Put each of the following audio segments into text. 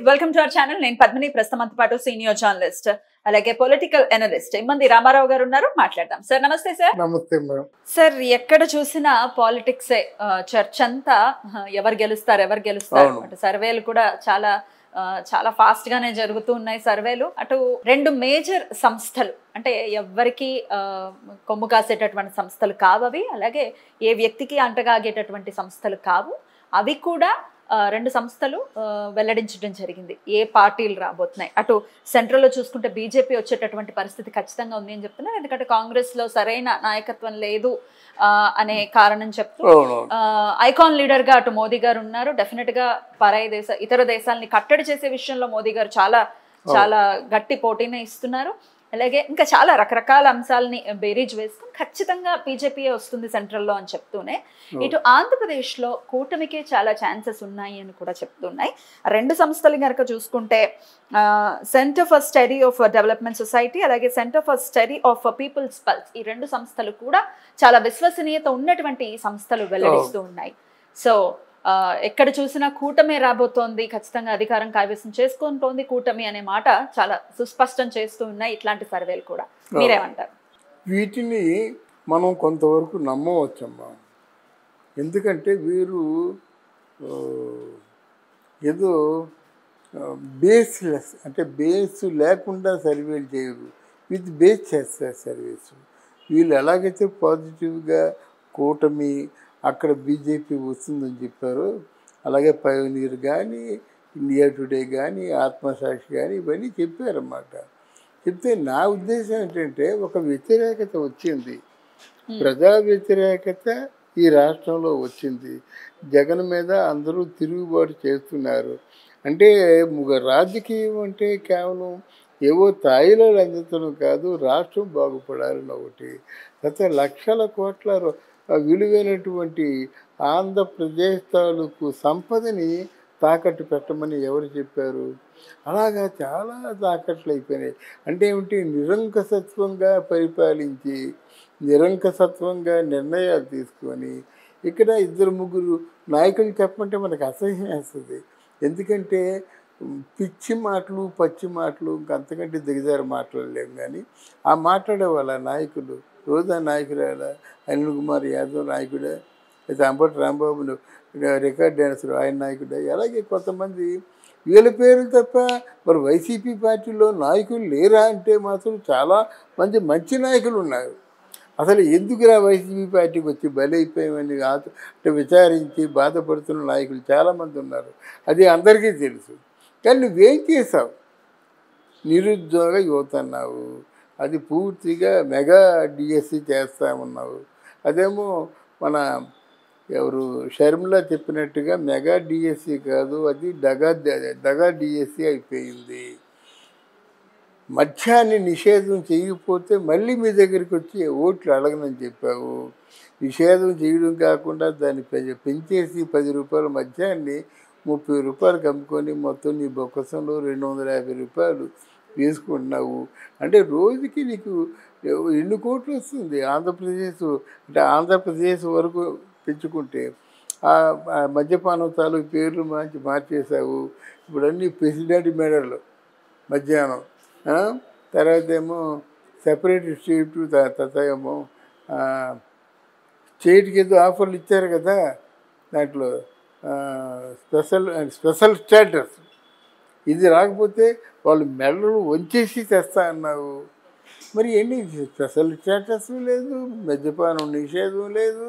Welcome to our channel. నేను పద్మిని, ప్రస్తుతం పాటు సీనియర్ జర్నలిస్ట్ అలాగే పొలిటికల్ అనలిస్ట్ ఇమ్మంది రామారావు గారు ఉన్నారు. మాట్లాడదాం. సార్ నమస్తే. సార్ నమస్తే మేడం. సార్ ఎక్కడ చూసినా పాలిటిక్స్ చర్చ అంతా ఎవరు గెలుస్తారు అంటే సర్వేలు కూడా చాలా ఫాస్ట్ గానే జరుగుతూ ఉన్నాయి సర్వేలు. అటు రెండు మేజర్ సంస్థలు అంటే ఎవరికి కొమ్ము కాసేటటువంటి సంస్థలు కావు అవి, అలాగే ఏ వ్యక్తికి అంటగాగేటటువంటి సంస్థలు కావు అవి కూడా రెండు సంస్థలు వెల్లడించడం జరిగింది ఏ పార్టీలు రాబోతున్నాయి. అటు సెంట్రల్లో చూసుకుంటే బీజేపీ వచ్చేటటువంటి పరిస్థితి ఖచ్చితంగా ఉంది అని చెప్తున్నారు. ఎందుకంటే కాంగ్రెస్ లో సరైన నాయకత్వం లేదు అనే కారణం చెప్తూ ఐకాన్ లీడర్ గా అటు మోదీ గారు ఉన్నారు. డెఫినెట్ గా ఇతర దేశాలని కట్టడి చేసే విషయంలో మోదీ గారు చాలా గట్టి పోటీనే ఇస్తున్నారు. అలాగే ఇంకా చాలా రకరకాల అంశాలని బేరీజ్ వేసుకుని ఖచ్చితంగా బీజేపీ వస్తుంది సెంట్రల్లో అని చెప్తూనే ఇటు ఆంధ్రప్రదేశ్లో కూటమికే చాలా ఛాన్సెస్ ఉన్నాయి అని కూడా చెప్తున్నాయి. రెండు సంస్థలు కనుక చూసుకుంటే centre for study of development society అలాగే centre for study of people's pulse, ఈ రెండు సంస్థలు కూడా చాలా విశ్వసనీయత ఉన్నటువంటి సంస్థలు వెల్లడిస్తూ ఉన్నాయి. సో ఎక్కడ చూసినా కూటమే రాబోతోంది, ఖచ్చితంగా అధికారం కైవసం చేసుకుంటోంది కూటమి అనే మాట చాలా సుస్పష్టం చేస్తూ ఉన్నాయి ఇట్లాంటి సర్వేలు కూడా. మీరేమంటారు? వీటిని మనం కొంతవరకు నమ్మవచ్చమ్మా. ఎందుకంటే వీరు ఏదో బేస్లెస్ అంటే బేస్ లేకుండా సర్వేలు చేయరు, విత్ బేస్ చేస్తారు సర్వేస్. వీళ్ళు ఎలాగైతే పాజిటివ్గా కూటమి అక్కడ బీజేపీ వస్తుందని చెప్పారు, అలాగే పయోనీర్ కానీ ఇండియా టుడే కానీ ఆత్మసాక్షి కానీ ఇవన్నీ చెప్పారన్నమాట. చెప్తే నా ఉద్దేశం ఏంటంటే ఒక వ్యతిరేకత వచ్చింది, ప్రజా వ్యతిరేకత ఈ రాష్ట్రంలో వచ్చింది. జగన్ మీద అందరూ తిరుగుబాటు చేస్తున్నారు. అంటే రాజకీయం అంటే కేవలం ఏవో తాయిలో లంచడం కాదు, రాష్ట్రం బాగుపడాలని ఒకటి. గత లక్షల కోట్ల విలువైనటువంటి ఆంధ్రప్రదేశ్ తాలూకు సంపదని తాకట్టు పెట్టమని ఎవరు చెప్పారు? అలాగా చాలా తాకట్లు అయిపోయినాయి. అంటే ఏమిటి? నిరంకుశత్వంగా పరిపాలించి నిరంకుశత్వంగా నిర్ణయాలు తీసుకొని ఇక్కడ ఇద్దరు ముగ్గురు నాయకులు చెప్పమంటే మనకు అసహ్యం వేస్తుంది. ఎందుకంటే పిచ్చి మాటలు పచ్చి మాటలు ఇంకంతకంటే దిగజారు మాట్లాడలేము. కానీ ఆ మాట్లాడే వాళ్ళ నాయకులు రోజా నాయకురాల, అనిల్ కుమార్ యాదవ్ నాయకుడే, లేదా అంబటి రాంబాబు రికార్డ్ డాన్సర్ ఆయన నాయకుడే, అలాగే కొంతమంది వీళ్ళ పేర్లు తప్ప మరి వైసీపీ పార్టీలో నాయకులు లేరా అంటే మాత్రం చాలా మంచి నాయకులు ఉన్నారు. అసలు ఎందుకురా వైసీపీ పార్టీకి వచ్చి బలైపోయామని అంటే విచారించి బాధపడుతున్న నాయకులు చాలామంది ఉన్నారు. అది అందరికీ తెలుసు. కానీ నువ్వేం చేసావు? నిరుద్యోగ యువత అన్నావు, అది పూర్తిగా మెగా డిఎస్సి చేస్తామన్నావు. అదేమో మన ఎవరు షర్మిల చెప్పినట్టుగా మెగా డిఎస్సి కాదు, అది దగా డిఎస్సి అయిపోయింది. మద్యాన్ని నిషేధం చేయకపోతే మళ్ళీ మీ దగ్గరికి వచ్చి ఓట్లు అడగనని చెప్పావు. నిషేధం చేయడం కాకుండా దాన్ని పెంచేసి 10 రూపాయల మద్యాన్ని 30 రూపాయలకు అమ్ముకొని మొత్తం నీ బొక్కసంలో 250 రూపాయలు వేసుకుంటున్నావు. అంటే రోజుకి నీకు ఎన్ని కోట్లు వస్తుంది? ఆంధ్రప్రదేశ్ వరకు పెంచుకుంటే మద్యపానం తాలూకు పేర్లు మార్చేసావు. ఇప్పుడు అన్నీ ప్రెసిడెంట్ మెడల్ మధ్యాహ్నం, తర్వాత ఏమో సెపరేట్ స్టేట్, తర్వాత ఏమో స్టేట్కి ఏదో ఆఫర్లు ఇచ్చారు కదా, దాంట్లో స్పెషల్ స్టేటస్. ఇది రాకపోతే వాళ్ళు మెడలు వంచేసి తెస్తా అన్నావు. మరి ఎన్ని స్పెషల్ స్టేటస్ లేదు, మద్యపానం నిషేధం లేదు,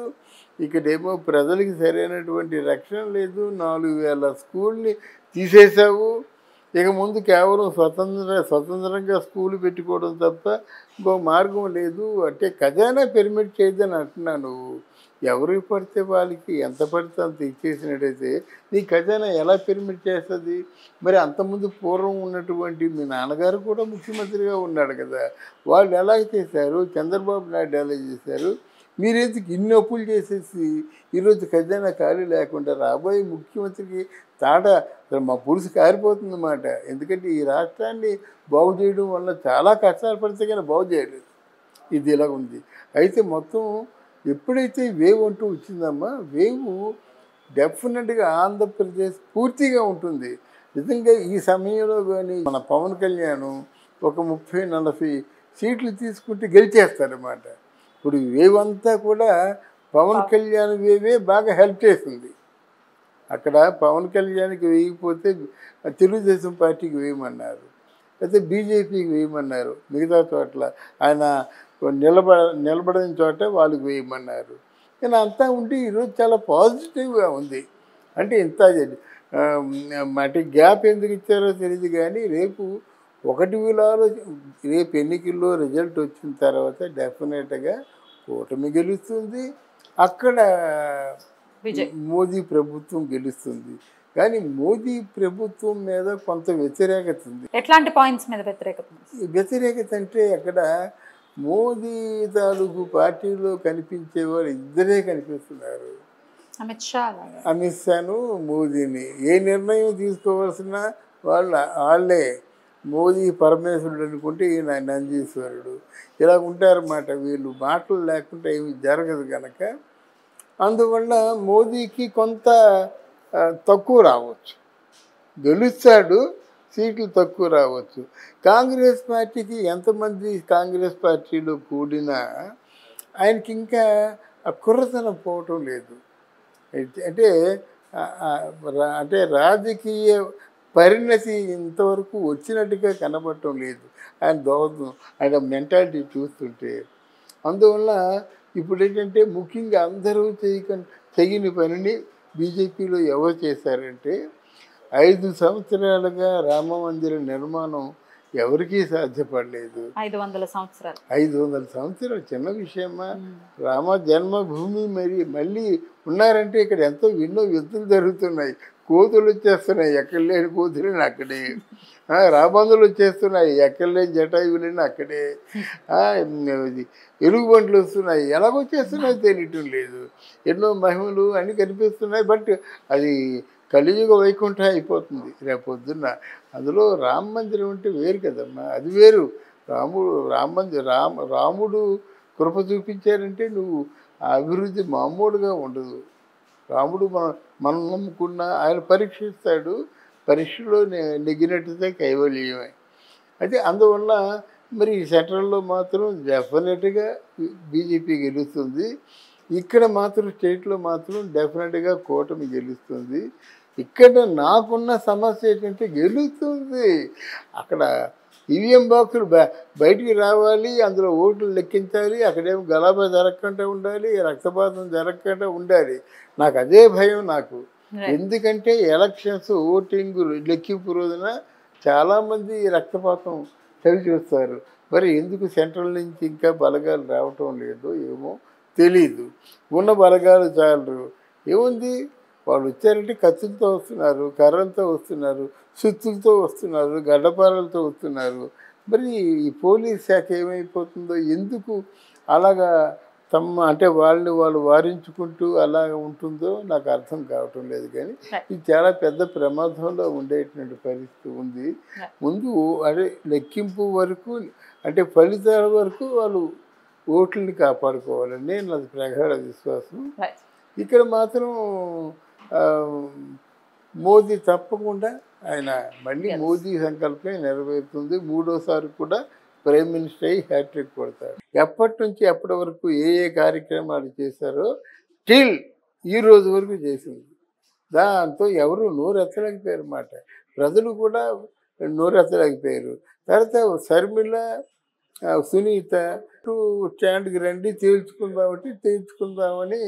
ఇక్కడేమో ప్రజలకి సరైనటువంటి రక్షణ లేదు, 4000 స్కూల్ని తీసేసావు. ఇక ముందు కేవలం స్వతంత్రంగా స్కూల్ పెట్టుకోవడం తప్ప ఇంకో మార్గం లేదు. అంటే ఖజానా పెర్మిట్ చేయదని అంటున్నాను. ఎవరికి పడితే వాళ్ళకి ఎంత పడితే అంత ఇచ్చేసినట్టయితే నీ ఖజానా ఎలా పెర్మిట్ చేస్తుంది? మరి అంతకుముందు పూర్వం ఉన్నటువంటి మీ నాన్నగారు కూడా ముఖ్యమంత్రిగా ఉన్నాడు కదా, వాళ్ళు ఎలా చేశారు? చంద్రబాబు నాయుడు ఎలా చేశారు? మీరెందుకు ఇన్ని అప్పులు చేసేసి ఈరోజు ఖజానా ఖాళీ లేకుండా రాబోయే ముఖ్యమంత్రికి మా పులుసు కారిపోతుందన్నమాట. ఎందుకంటే ఈ రాష్ట్రాన్ని బాగు చేయడం వల్ల చాలా కష్టాలు పడితే కానీ బాగు చేయలేదు. ఇది ఇలా ఉంది. అయితే మొత్తం ఎప్పుడైతే వేవ్ అంటూ వచ్చిందమ్మా, వేవ్ డెఫినెట్గా ఆంధ్రప్రదేశ్ పూర్తిగా ఉంటుంది. నిజంగా ఈ సమయంలో కానీ మన పవన్ కళ్యాణ్ ఒక 30-40 సీట్లు తీసుకుంటే గెలిచేస్తారన్నమాట. ఇప్పుడు వేవ్ అంతా కూడా పవన్ కళ్యాణ్ వేవే బాగా హెల్ప్ చేస్తుంది. అక్కడ పవన్ కళ్యాణ్కి వేయకపోతే తెలుగుదేశం పార్టీకి వేయమన్నారు, అయితే బీజేపీకి వేయమన్నారు, మిగతా చోట్ల ఆయన నిలబడిన చోట వాళ్ళకి వేయమన్నారు. కానీ అంతా ఉండి ఈరోజు చాలా పాజిటివ్గా ఉంది. అంటే ఇంత అంటే గ్యాప్ ఎందుకు ఇచ్చారో తెలియదు, కానీ రేపు ఒకటి వీళ్ళు రేపు ఎన్నికల్లో రిజల్ట్ వచ్చిన తర్వాత డెఫినెట్గా కూటమి గెలుస్తుంది, అక్కడ మోదీ ప్రభుత్వం గెలుస్తుంది. కానీ మోదీ ప్రభుత్వం మీద కొంత వ్యతిరేకత ఉంది. ఎట్లాంటి పాయింట్స్ మీద వ్యతిరేకత? వ్యతిరేకత అంటే అక్కడ మోదీ తాలూకు పార్టీలో కనిపించేవారు ఇద్దరే కనిపిస్తున్నారు, అమిత్ షాను మోదీని. ఏ నిర్ణయం తీసుకోవాల్సిన వాళ్ళే. మోదీ పరమేశ్వరుడు అనుకుంటే ఈయన నందీశ్వరుడు, ఇలా ఉంటారన్నమాట. వీళ్ళు మాటలు లేకుండా ఏమి జరగదు కనుక అందువల్ల మోదీకి కొంత తక్కువ రావచ్చు, గెలుస్తాడు, సీట్లు తక్కువ రావచ్చు. కాంగ్రెస్ పార్టీకి ఎంతమంది కాంగ్రెస్ పార్టీలో కూడినా ఆయనకి ఇంకా కుర్రతనం పోవటం లేదు. అంటే అంటే రాజకీయ పరిణతి ఇంతవరకు వచ్చినట్టుగా కనబడటం లేదు ఆయన మెంటాలిటీ చూస్తుంటే. అందువల్ల ఇప్పుడు ఏంటంటే ముఖ్యంగా అందరూ చేయని పనిని బీజేపీలో ఎవరు చేశారంటే 5 సంవత్సరాలుగా రామ మందిర నిర్మాణం ఎవరికీ సాధ్యపడలేదు. 500 సంవత్సరాలు 500 సంవత్సరాలు చిన్న విషయమా? రామ జన్మభూమి మళ్ళీ ఉన్నారంటే ఇక్కడ ఎంతో ఎన్నో యుద్ధాలు జరుగుతున్నాయి, కోతులు వచ్చేస్తున్నాయి, ఎక్కడ లేని కోతులని అక్కడే, రాబందులు వచ్చేస్తున్నాయి, ఎక్కడ లేని జటాయువులని అక్కడే, ఎలుగుబంట్లు వస్తున్నాయి, ఎలాగొచ్చేస్తున్నాయో తెలియటం లేదు. ఎన్నో మహిమలు అన్నీ కనిపిస్తున్నాయి. బట్ అది కలియుగ వైకుంఠం అయిపోతుంది రేపొద్దున్న. అందులో రామ మందిరం అంటే వేరు కదమ్మా, అది వేరు. రాముడు కృప చూపించారంటే నువ్వు ఆ అభివృద్ధి మామూలుగా ఉండదు. రాముడు మనం నమ్ముకున్న ఆయన పరీక్షిస్తాడు, పరీక్షలో నెగ్గినట్టుదే కైవల్యమే. అయితే అందువల్ల మరి సెంట్రల్లో మాత్రం డెఫినెట్గా బీజేపీ గెలుస్తుంది, ఇక్కడ మాత్రం స్టేట్లో మాత్రం డెఫినెట్గా కూటమి గెలుస్తుంది. ఇక్కడ నాకున్న సమస్య ఏంటంటే గెలుస్తుంది, అక్కడ ఈవీఎం బాక్సులు బయటికి రావాలి, అందులో ఓట్లు లెక్కించాలి, అక్కడేమో గలాబా జరగకుండా ఉండాలి, రక్తపాతం జరగకుండా ఉండాలి. నాకు అదే భయం నాకు. ఎందుకంటే ఎలక్షన్స్ ఓటింగ్ లెక్కింపు రోజున చాలామంది రక్తపాతం చవి చూస్తారు. మరి ఎందుకు సెంట్రల్ నుంచి ఇంకా బలగాలు రావటం లేదో ఏమో తెలీదు. ఉన్న బలగాలు చాలరు. ఏముంది, వాళ్ళు వచ్చారంటే కత్తులతో వస్తున్నారు, కర్రలతో వస్తున్నారు, సుత్తులతో వస్తున్నారు, గడ్డపారలతో వస్తున్నారు. మరి ఈ పోలీస్ శాఖ ఏమైపోతుందో, ఎందుకు అలాగా అంటే వాళ్ళు వారించుకుంటూ అలా ఉంటుందో నాకు అర్థం కావటం లేదు. కానీ ఇది చాలా పెద్ద ప్రమాదంలో ఉండేటువంటి పరిస్థితి ఉంది. ముందు అదే లెక్కింపు వరకు, అంటే ఫలితాల వరకు వాళ్ళు ఓట్లని కాపాడుకోవాలని నాది ప్రగాఢ విశ్వాసం. ఇక్కడ మాత్రం మోదీ తప్పకుండా ఆయన మళ్ళీ మోదీ సంకల్పం నెరవేరుతుంది. 3వసారి కూడా ప్రైమ్ మినిస్టర్ అయ్యి హ్యాట్రిక్ కొడతారు. ఎప్పటి నుంచి ఎప్పటి వరకు ఏ కార్యక్రమాలు చేశారో స్టిల్ ఈ రోజు వరకు చేసింది. దాంతో ఎవరు నోరెత్తలేకపోయారు అన్నమాట. ప్రజలు కూడా నోరెత్తలేకపోయారు. తర్వాత షర్మిల, సునీత స్టాండ్కి రండి తేల్చుకుందామని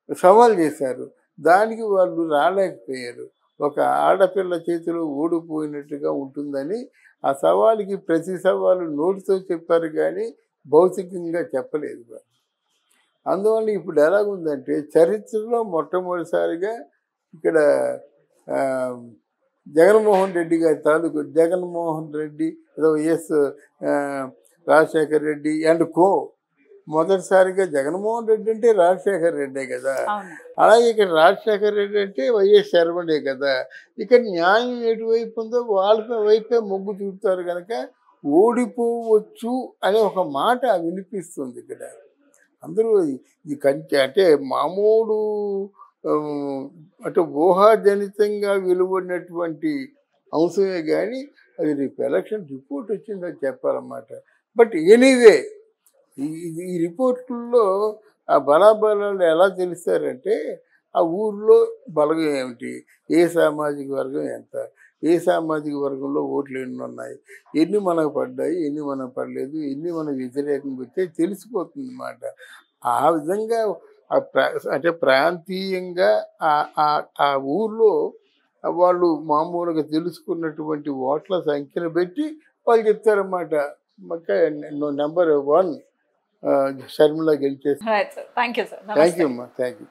సవాల్ చేశారు. దానికి వాళ్ళు రాలేకపోయారు. ఒక ఆడపిల్ల చేతిలో ఓడిపోయినట్టుగా ఉంటుందని ఆ సవాలుకి ప్రతి సవాలు నోటితో చెప్పారు, కానీ భౌతికంగా చెప్పలేదు. అందువల్ల ఇప్పుడు ఎలాగుందంటే చరిత్రలో మొట్టమొదటిసారిగా ఇక్కడ జగన్మోహన్ రెడ్డి గారి తాలూకు Jaganmohan Reddy YS Rajasekhar Reddy and co, మొదటిసారిగా జగన్మోహన్ రెడ్డి అంటే రాజశేఖర్ రెడ్డే కదా, అలాగే ఇక్కడ రాజశేఖర్ రెడ్డి అంటే వైఎస్ శర్మడే కదా. ఇక్కడ న్యాయం ఎటువైపు ఉందో వాళ్ళ వైపే మొగ్గు చూపుతారు కనుక ఓడిపోవచ్చు అనే ఒక మాట వినిపిస్తుంది ఇక్కడ. అందరూ ఇది అంటే మామూలు అంటే ఊహాజనితంగా వెలువడినటువంటి అంశమే కానీ అది రేపు ఎలక్షన్ రిపోర్ట్ వచ్చిందని చెప్పాలన్నమాట. బట్ ఎనీవే ఈ రిపోర్టుల్లో ఆ బలాబలాలు ఎలా తెలుస్తారంటే ఆ ఊర్లో బలగం ఏమిటి, ఏ సామాజిక వర్గం ఎంత, ఏ సామాజిక వర్గంలో ఓట్లు ఎన్ని ఉన్నాయి, ఎన్ని మనకు పడ్డాయి, ఎన్ని మనకు పడలేదు, ఎన్ని మనకు వ్యతిరేకంగా వచ్చాయి తెలిసిపోతుంది అన్నమాట. ఆ విధంగా అంటే ప్రాంతీయంగా ఆ ఊర్లో వాళ్ళు మామూలుగా తెలుసుకున్నటువంటి ఓట్ల సంఖ్యను బట్టి వాళ్ళు చెప్తారన్నమాట. నెంబర్ 1 షర్మిల గెలిచేసి. Right sir, thank you sir, thank నమస్తే. యూ అమ్మా, థ్యాంక్ యూ.